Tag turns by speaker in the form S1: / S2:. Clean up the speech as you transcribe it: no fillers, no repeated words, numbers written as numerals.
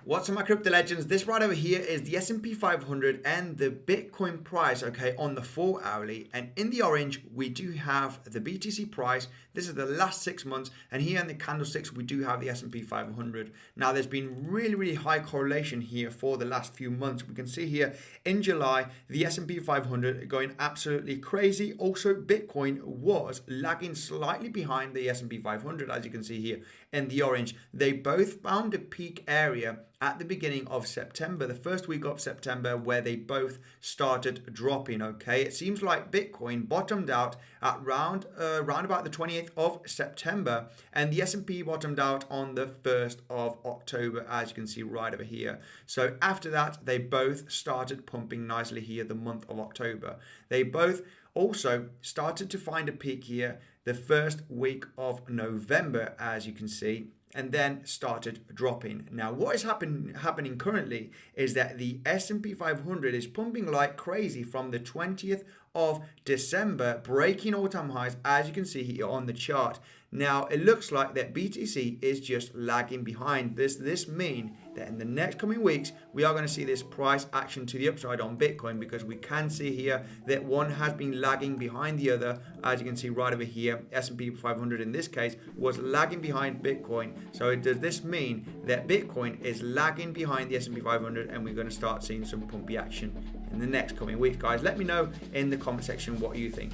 S1: What's up, my crypto legends? This right over here is the S&P 500 and the Bitcoin price, okay, on the 4 hourly. And in the orange, we do have the BTC price. This is the last 6 months. And here in the candlesticks, we do have the S&P 500. Now, there's been really high correlation here for the last few months. We can see here in July, the S&P 500 going absolutely crazy. Also, Bitcoin was lagging slightly behind the S&P 500, as you can see here in the orange. They both found a peak area at the beginning of September, the first week of September, where they both started dropping. Okay, it seems like Bitcoin bottomed out at round about the 28th of September, and the S&P bottomed out on the 1st of October, as you can see right over here. So after that, they both started pumping nicely here the month of October. They both also started to find a peak here the first week of November, as you can see, and then started dropping. Now, what is happening currently is that the S&P 500 is pumping like crazy from the 20th of December, breaking all-time highs, as you can see here on the chart. Now, it looks like that BTC is just lagging behind. This means that in the next coming weeks, we are going to see this price action to the upside on Bitcoin, because we can see here that one has been lagging behind the other. As you can see right over here, S&P 500 in this case was lagging behind Bitcoin. So does this mean that Bitcoin is lagging behind the S&P 500 and we're going to start seeing some pumpy action in the next coming weeks? Guys, let me know in the comment section what you think.